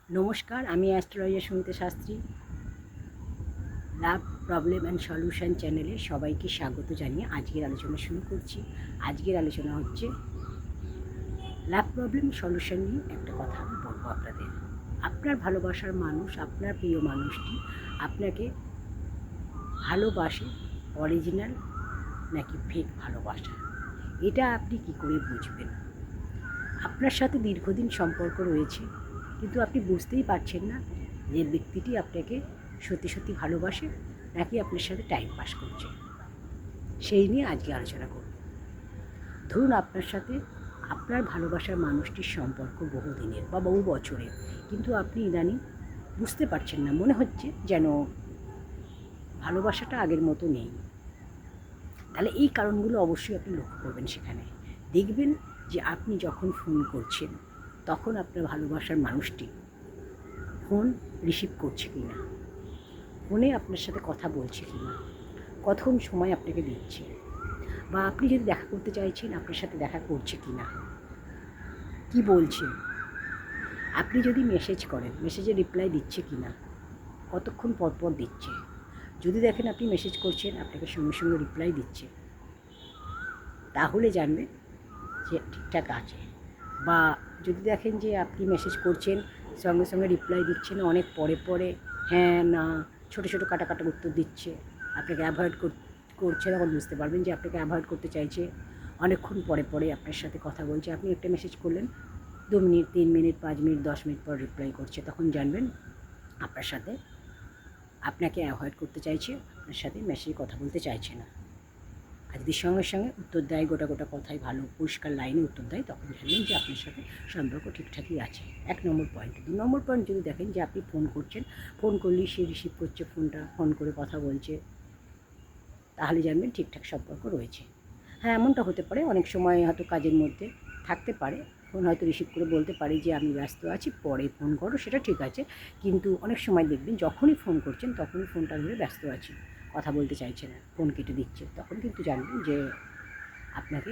নমস্কার, আমি astrologer Sumita Shastri. Love problem and solution চ্যানেলে সবাইকে স্বাগত জানিয়ে আজকের আলোচনা শুরু করছি। আজকের আলোচনা হচ্ছে লাভ প্রবলেম সলিউশন নিয়ে একটা কথা আমি বলবো আপনাদের। আপনার ভালোবাসার মানুষ, আপনার প্রিয় মানুষটি আপনাকে ভালোবাসে অরিজিনাল নাকি ফেক ভালোবাসা, এটা আপনি কি করে বুঝবেন? আপনার সাথে দীর্ঘদিন সম্পর্ক রয়েছে, কিন্তু আপনি বুঝতেই পারছেন না যে ব্যক্তিটি আপনাকে সত্যি সত্যি ভালোবাসে নাকি আপনার সাথে টাইম পাস করছে। সেই নিয়ে আজকে আলোচনা করব। ধরুন আপনার সাথে আপনার ভালোবাসার মানুষটির সম্পর্ক বহুদিনের বা বহু বছরের, কিন্তু আপনি ইদানিং বুঝতে পারছেন না, মনে হচ্ছে যেন ভালোবাসাটা আগের মতো নেই। তাহলে এই কারণগুলো অবশ্যই আপনি লক্ষ্য করবেন। সেখানে দেখবেন যে আপনি যখন ফোন করছেন তখন আপনার ভালোবাসার মানুষটি ফোন রিসিভ করছে কি না, ফোনে আপনার সাথে কথা বলছে কি না, কখন সময় আপনাকে দিচ্ছে, বা আপনি যদি দেখা করতে চাইছেন আপনার সাথে দেখা করছে কি না, কী বলছে, আপনি যদি মেসেজ করেন মেসেজে রিপ্লাই দিচ্ছে কি না, কতক্ষণ পর পর দিচ্ছে। যদি দেখেন আপনি মেসেজ করছেন আপনাকে সঙ্গে সঙ্গে রিপ্লাই দিচ্ছে, তাহলে জানবেন যে ঠিকঠাক আছে। বা যদি দেখেন যে আপনি মেসেজ করছেন সঙ্গে সঙ্গে রিপ্লাই দিচ্ছে না, অনেক পরে পরে হ্যাঁ না ছোটো ছোটো কাটা কাটা উত্তর দিচ্ছে, আপনাকে অ্যাভয়েড করছে, তখন বুঝতে পারবেন যে আপনাকে অ্যাভয়েড করতে চাইছে। অনেকক্ষণ পরে পরে আপনার সাথে কথা বলছে, আপনি একটা মেসেজ করলেন 2 মিনিট 3 মিনিট 5 মিনিট 10 মিনিট পর রিপ্লাই করছে, তখন জানবেন আপনার সাথে আপনাকে অ্যাভয়েড করতে চাইছে, আপনার সাথে মেসেজে কথা বলতে চাইছে না। আর যদি সঙ্গে সঙ্গে উত্তর দেয়, গোটা গোটা কথায় ভালো পরিষ্কার লাইনে উত্তর দেয়, তখন জানবেন যে আপনার সাথে সম্পর্ক ঠিকঠাকই আছে। 1 নম্বর পয়েন্ট। 2 নম্বর পয়েন্ট, যদি দেখেন যে আপনি ফোন করছেন, ফোন করলেই সে রিসিভ করছে ফোনটা, ফোন করে কথা বলছে, তাহলে জানবেন ঠিকঠাক সম্পর্ক রয়েছে। হ্যাঁ, এমনটা হতে পারে অনেক সময় হয়তো কাজের মধ্যে থাকতে পারে, ফোন হয়তো রিসিভ করে বলতে পারে যে আমি ব্যস্ত আছি, পরে ফোন করো, সেটা ঠিক আছে। কিন্তু অনেক সময় দেখবেন যখনই ফোন করছেন তখনই ফোনটা ধরে ব্যস্ত আছি, কথা বলতে চাইছে না, ফোন কেটে দিচ্ছে, তখন কিন্তু জানবেন যে আপনাকে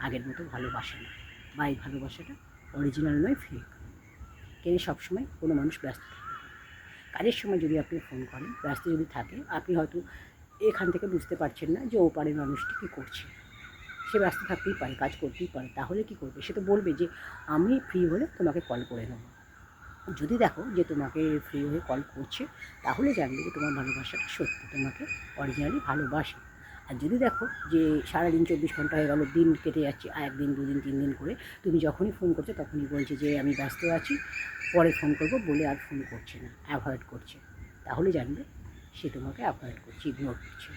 আগের মতো ভালোবাসে না, বা এই ভালোবাসাটা অরিজিনাল নয়, ফেক। কেন সবসময় কোনো মানুষ ব্যস্ত থাকে। কাজের সময় যদি আপনি ফোন করেন, ব্যস্ত যদি থাকে, আপনি হয়তো এখান থেকে বুঝতে পারছেন না যে ওপারের মানুষটি কী করছে। সে ব্যস্ত থাকতেই পারে, কাজ করতেই পারে, তাহলে কী করবে? সে তো বলবে যে আমি ফ্রি হলে তোমাকে কল করে নেবো। যদি দেখো যে তোমাকে ফ্রি হয়ে কল করছে, তাহলে জানবে যে তোমার ভালোবাসাটা সত্যি, তোমাকে অরিজিনালি ভালোবাসে। আর যদি দেখো যে সারাদিন 24 ঘন্টা হয়ে গেল, দিন কেটে যাচ্ছে, 1 দিন 2 দিন 3 দিন করে, তুমি যখনই ফোন করছো তখনই বলছে যে আমি ব্যস্ত আছি, পরে ফোন করবো বলে আর ফোন করছে না, অ্যাভয়েড করছে, তাহলে জানবে সে তোমাকে অ্যাভয়েড করছে, ইগনোর করছে,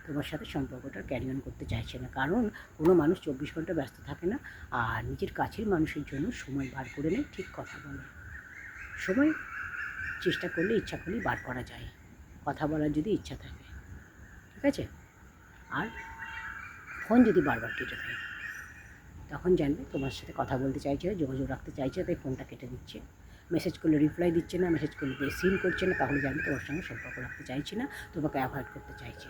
তোমার সাথে সম্পর্কটা ক্যারি অন করতে চাইছে না। কারণ কোনো মানুষ 24 ঘন্টা ব্যস্ত থাকে না, আর নিজের কাছের মানুষের জন্য সময় বার করে নেয়, ঠিক কথা বলে। সময় চেষ্টা করলে, ইচ্ছা করলেই বার করা যায়, কথা বলার যদি ইচ্ছা থাকে, ঠিক আছে। আর ফোন যদি বারবার কেটে দেয়, তখন জানবে তোমার সাথে কথা বলতে চাইছে, যোগাযোগ রাখতে চাইছে, তাই ফোনটা কেটে দিচ্ছে। মেসেজ করলে রিপ্লাই দিচ্ছে না, মেসেজ করলে সিন করছে না, তাহলে জানবে তোমার সঙ্গে সম্পর্ক রাখতে চাইছে না, তোমাকে অ্যাভয়েড করতে চাইছে।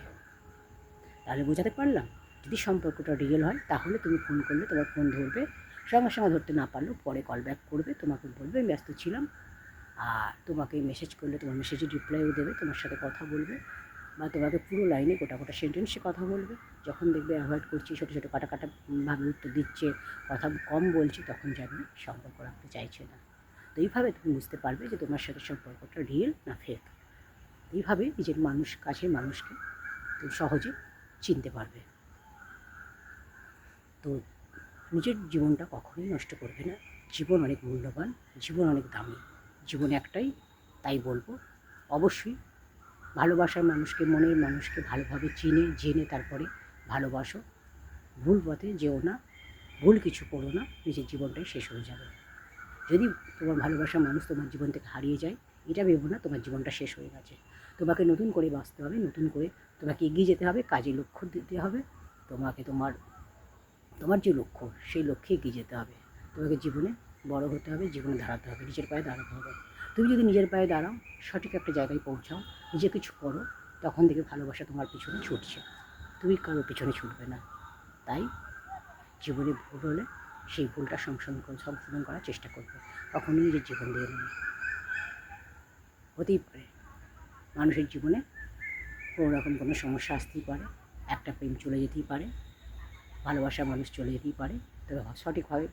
তাহলে বোঝাতে পারলাম? যদি সম্পর্কটা রিয়েল হয় তাহলে তুমি ফোন করলে তোমার ফোন ধরবে, সঙ্গে সঙ্গে ধরতে না পারলেও পরে কল ব্যাক করবে, তোমাকে বলবে আমি ব্যস্ত ছিলাম। আর তোমাকে মেসেজ করলে তোমার মেসেজে রিপ্লাইও দেবে, তোমার সাথে কথা বলবে, বা তোমাকে পুরো লাইনে গোটা গোটা সেন্টেন্সে কথা বলবে। যখন দেখবে অ্যাভয়েড করছি, ছোটো ছোটো কাটা কাটা ভাবে উত্তর দিচ্ছে, কথা কম বলছে, তখন জানবে সম্পর্ক রাখতে চাইছে না। তো এইভাবে তুমি বুঝতে পারবে যে তোমার সাথে সম্পর্কটা রিয়েল না ফেক। এইভাবে নিজের মানুষ, কাছের মানুষকে তুমি সহজে চিনতে পারবে। তো নিজের জীবনটা কখনোই নষ্ট করবে না। জীবন অনেক মূল্যবান, জীবন অনেক দামি, জীবন একটাই। তাই বলবো, অবশ্যই ভালোবাসার মানুষকে, মনের মানুষকে ভালোভাবে চিনে জেনে তারপরে ভালোবাসো। ভুল পথে যেও না, ভুল কিছু করো না, নিজের জীবনটাই শেষ হয়ে যাবে। যদি তোমার ভালোবাসার মানুষ তোমার জীবন থেকে হারিয়ে যায়, এটা ভেবো না তোমার জীবনটা শেষ হয়ে গেছে। তোমাকে নতুন করে বাঁচতে হবে, নতুন করে তোমাকে এগিয়ে যেতে হবে, কাজে লক্ষ্য দিতে হবে। তোমাকে তোমার তোমার যে লক্ষ্য, সেই লক্ষ্যে এগিয়ে যেতে হবে। তোমাকে জীবনে বড় হতে হবে, জীবনে দাঁড়াতে হবে, নিজের পায়ে দাঁড়াতে হবে। তুমি যদি নিজের পায়ে দাঁড়াও, সঠিক একটা জায়গায় পৌঁছাও, নিজে কিছু করো, তখন দেখবে ভালোবাসা তোমার পিছনে ছুটছে, তুমি কারোর পিছনে ছুটবে না। তাই জীবনে ভুল হলে সেই ভুলটা সংশোধন করার চেষ্টা করবে, কখনোই নিজের জীবন দিয়ে নেবে। হতেই পারে, মানুষের জীবনে কোনো রকম কোনো সমস্যা আসতেই পারে, একটা প্রেম চলে যেতেই পারে, ভালোবাসার মানুষ চলে যেতেই পারে। তবে সঠিকভাবে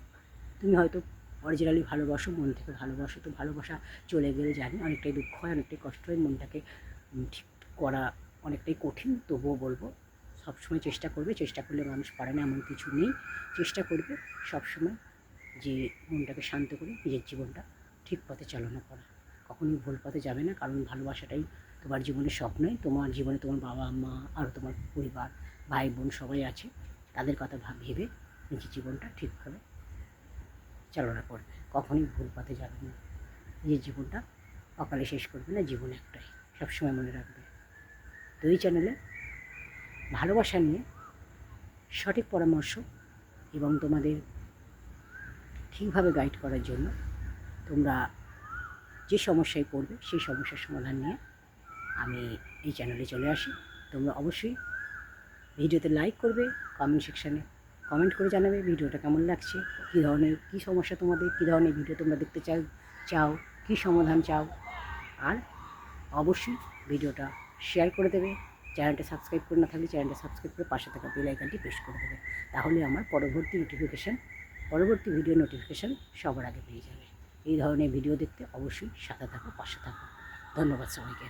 তুমি হয়তো অরিজিনালি ভালোবাসো, মন থেকে ভালোবাসো, তো ভালোবাসা চলে গেলে জানি অনেকটাই দুঃখ হয়, অনেকটাই কষ্ট হয়, মনটাকে ঠিক করা অনেকটাই কঠিন। তবুও বলবো সবসময় চেষ্টা করবে, চেষ্টা করলে মানুষ পারে না এমন কিছু নেই। চেষ্টা করবে সবসময় যে মনটাকে শান্ত করে নিজের জীবনটা ঠিক পথে চালনা করা। কখনোই ভুল পথে যাবে না, কারণ ভালোবাসাটাই তোমার জীবনের সব নয়। তোমার জীবনে তোমার বাবা মা, আরও তোমার পরিবার, ভাই বোন সবাই আছে, তাদের কথা ভেবে নিজের জীবনটা ঠিকভাবে চালনা করবে। কখনোই ভুল পথে যাবে না, নিজের জীবনটা অকালে শেষ করবে না, জীবন একটাই, সবসময় মনে রাখবে। তো এই চ্যানেলে ভালোবাসা নিয়ে সঠিক পরামর্শ এবং তোমাদের ঠিকভাবে গাইড করার জন্য তোমরা যে সমস্যায় পড়বে সেই সমস্যার সমাধান নিয়ে আমি এই চ্যানেলে চলে আসি। তোমরা অবশ্যই ভিডিওতে লাইক করবে, কমেন্ট সেকশানে কমেন্ট করে জানাবে ভিডিওটা কেমন লাগছে, কী ধরনের কী সমস্যা তোমাদের, কী ধরনের ভিডিও তোমরা দেখতে চাও, কী সমাধান চাও। আর অবশ্যই ভিডিওটা শেয়ার করে দেবে। চ্যানেলটা সাবস্ক্রাইব করে না থাকলে চ্যানেলটা সাবস্ক্রাইব করে পাশে থাকা বেল আইকনটি প্রেস করে দেবে। তাহলে আমার পরবর্তী ভিডিও নোটিফিকেশান সবার আগে পেয়ে যাবে। এই ধরনের ভিডিও দেখতে অবশ্যই সাথে থাকো, পাশে থাকো। ধন্যবাদ সবাইকে।